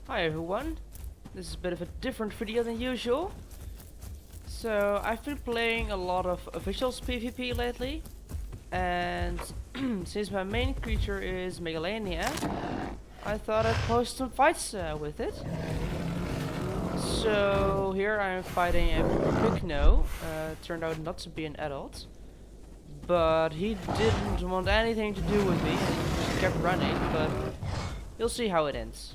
Hi everyone, this is a bit of a different video than usual. So I've been playing a lot of officials PvP lately, and since my main creature is Megalania, I thought I'd post some fights with it. So here I am fighting a Picno, turned out not to be an adult, but he didn't want anything to do with me and just kept running, but you'll see how it ends.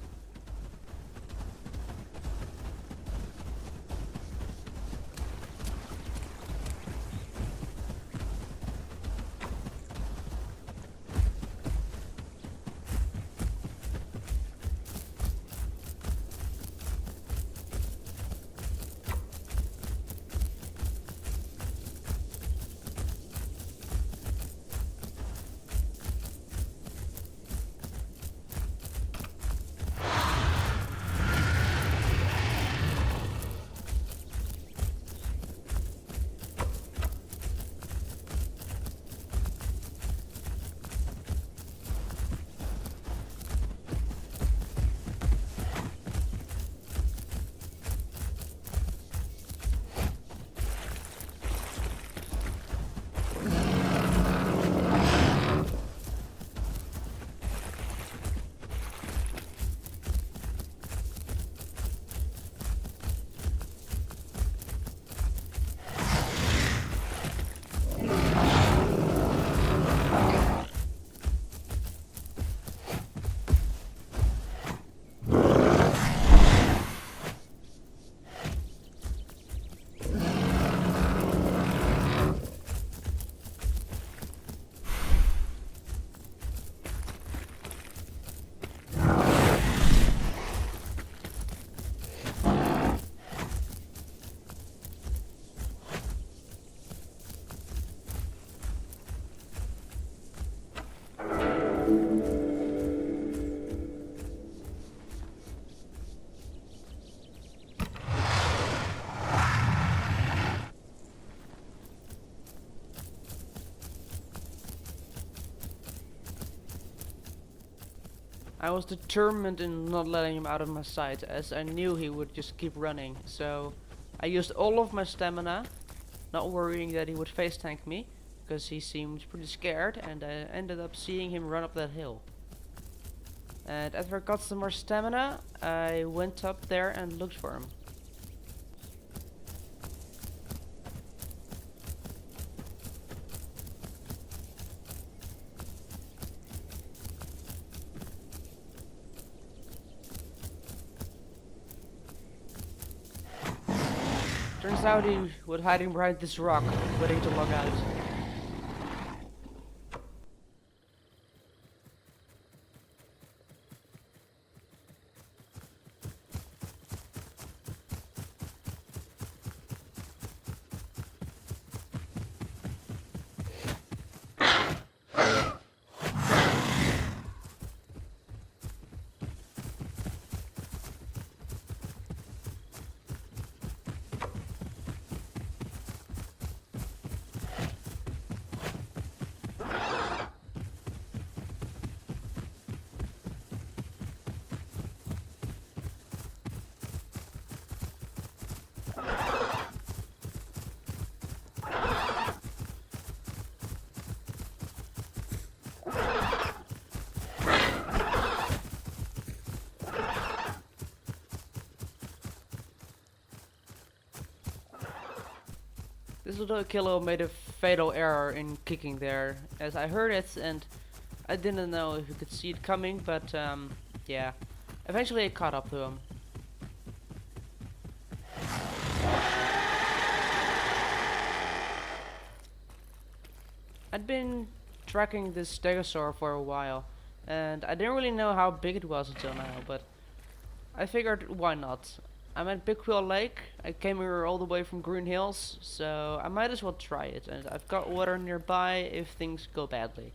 I was determined in not letting him out of my sight, as I knew he would just keep running, so I used all of my stamina, not worrying that he would face tank me, because he seemed pretty scared, and I ended up seeing him run up that hill. And after I got some more stamina, I went up there and looked for him. Turns out he was hiding behind this rock, waiting to log out. This little killer made a fatal error in kicking there, as I heard it and I didn't know if you could see it coming, but yeah. Eventually I caught up to him. I'd been tracking this stegosaur for a while, and I didn't really know how big it was until now, but I figured why not. I'm at Big Wheel Lake. I came here all the way from Green Hills, so I might as well try it, and I've got water nearby if things go badly.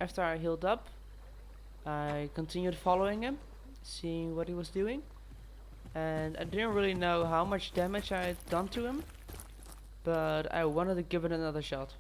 After I healed up, I continued following him, seeing what he was doing. And I didn't really know how much damage I had done to him, but I wanted to give it another shot.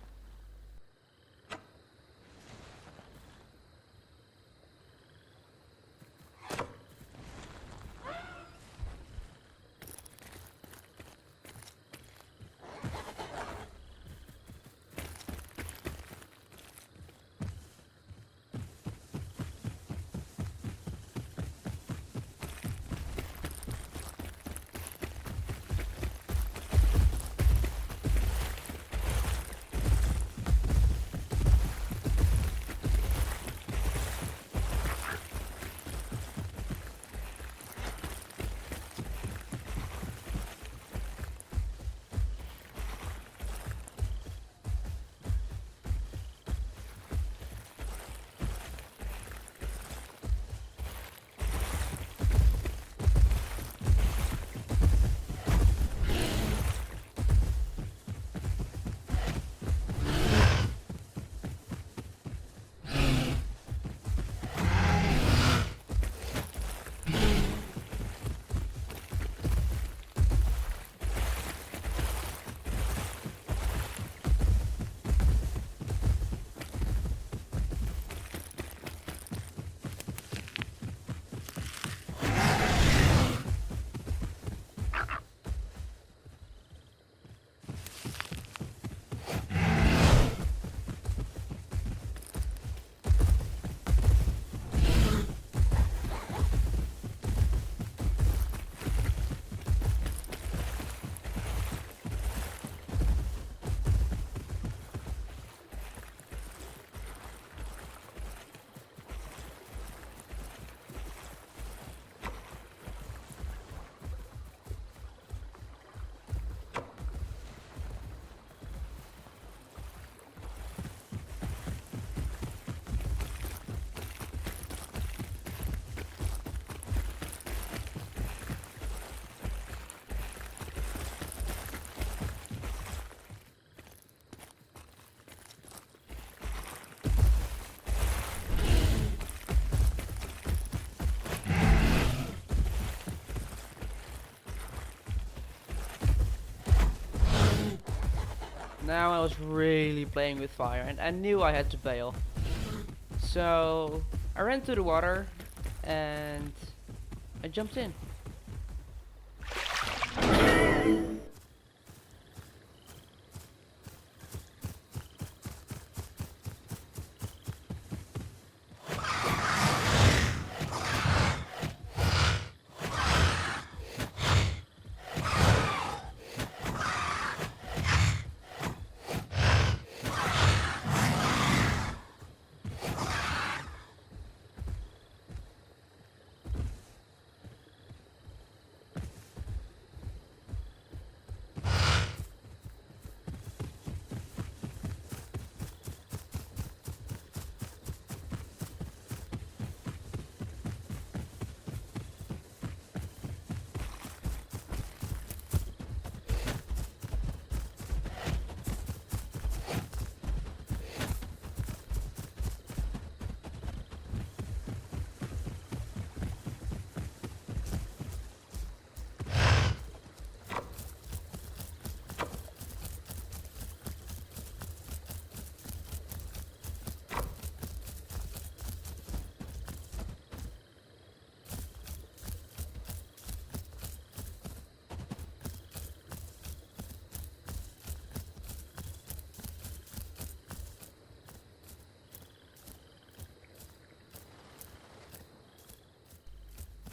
Now I was really playing with fire and I knew I had to bail. So I ran to the water and I jumped in.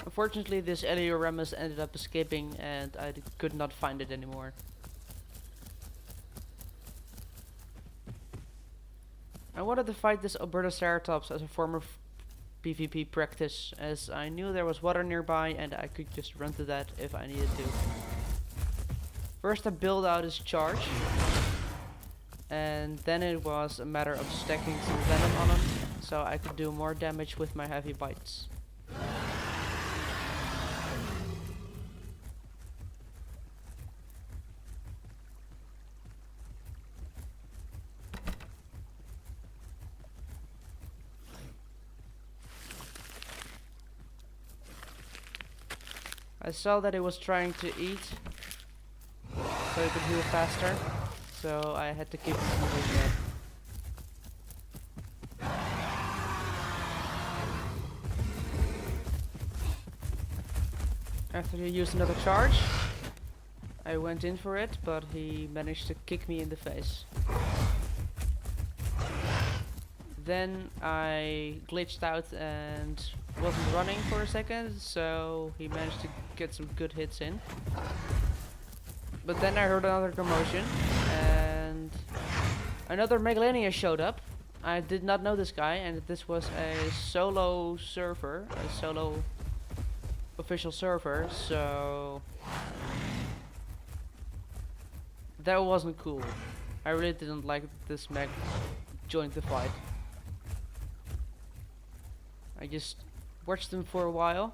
Unfortunately, this Elioramus ended up escaping and I could not find it anymore. I wanted to fight this Albertoceratops as a form of PvP practice, as I knew there was water nearby and I could just run to that if I needed to. First I built out his charge, and then it was a matter of stacking some venom on him, so I could do more damage with my heavy bites. I saw that he was trying to eat, so he could heal faster. So I had to keep him moving yet. After he used another charge, I went in for it, but he managed to kick me in the face. Then I glitched out and wasn't running for a second, so he managed to get some good hits in. But then I heard another commotion, and another Megalania showed up. I did not know this guy, and this was a solo server, a solo official server, so that wasn't cool. I really didn't like this Meg joined the fight. I just watched him for a while.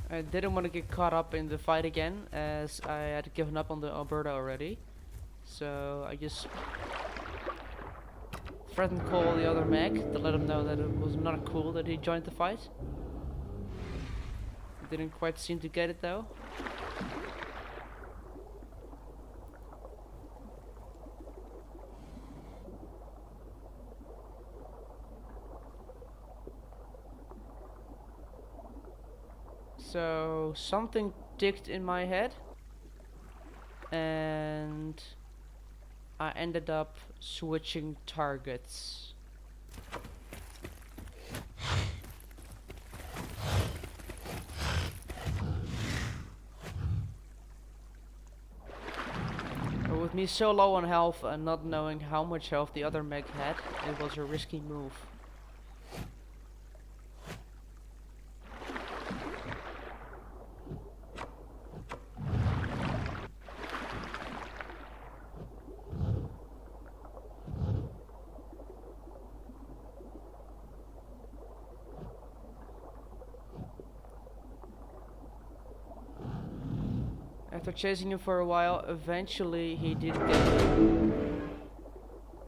I didn't want to get caught up in the fight again, as I had given up on the Alberta already. So I just threatened to call the other mech to let him know that it was not cool that he joined the fight. Didn't quite seem to get it though. So something ticked in my head, and I ended up switching targets. But with me so low on health and not knowing how much health the other mech had, it was a risky move. After chasing him for a while, eventually he did get me.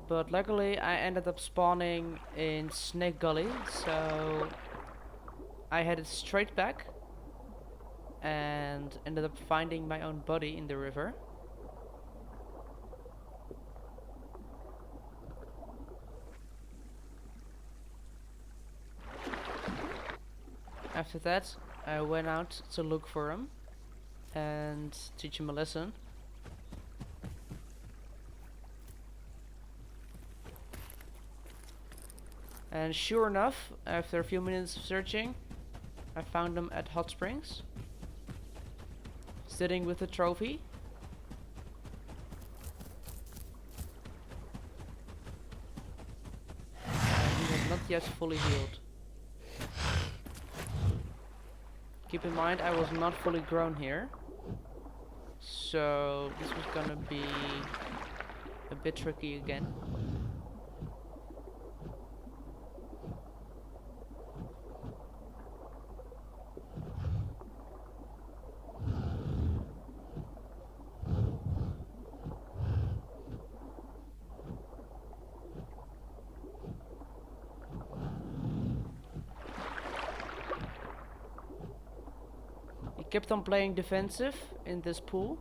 But luckily I ended up spawning in Snake Gully, so I headed straight back and ended up finding my own body in the river. After that, I went out to look for him and teach him a lesson. And sure enough, after a few minutes of searching, I found him at Hot Springs, sitting with a trophy. He was not yet fully healed. Keep in mind, I was not fully grown here, so this was gonna be a bit tricky again. Kept on playing defensive in this pool,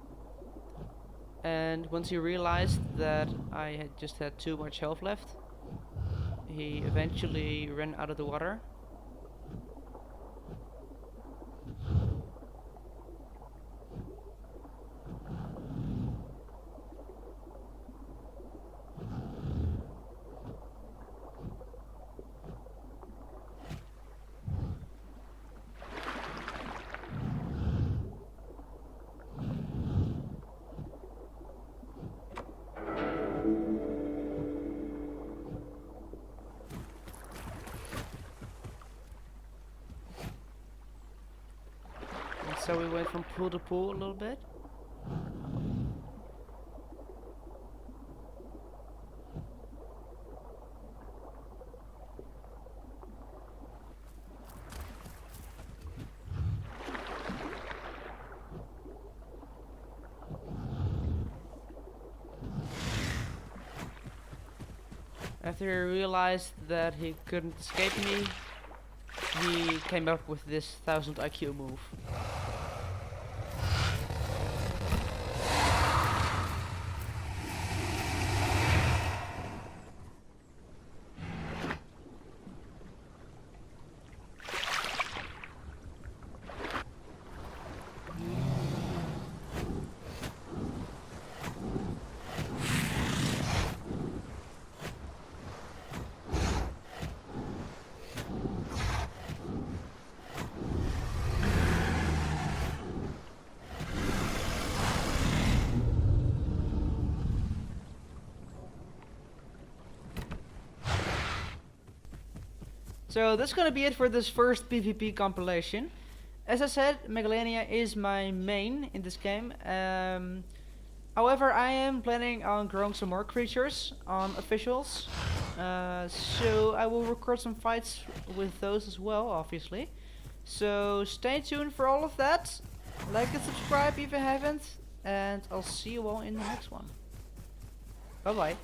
and once he realized that I had just had too much health left, he eventually ran out of the water. So we went from pool to pool a little bit. After he realized that he couldn't escape me, he came up with this 1000 IQ move. So that's gonna be it for this first PvP compilation. As I said, Megalania is my main in this game. However, I am planning on growing some more creatures on officials. So I will record some fights with those as well, obviously. So stay tuned for all of that. Like and subscribe if you haven't. And I'll see you all in the next one. Bye bye.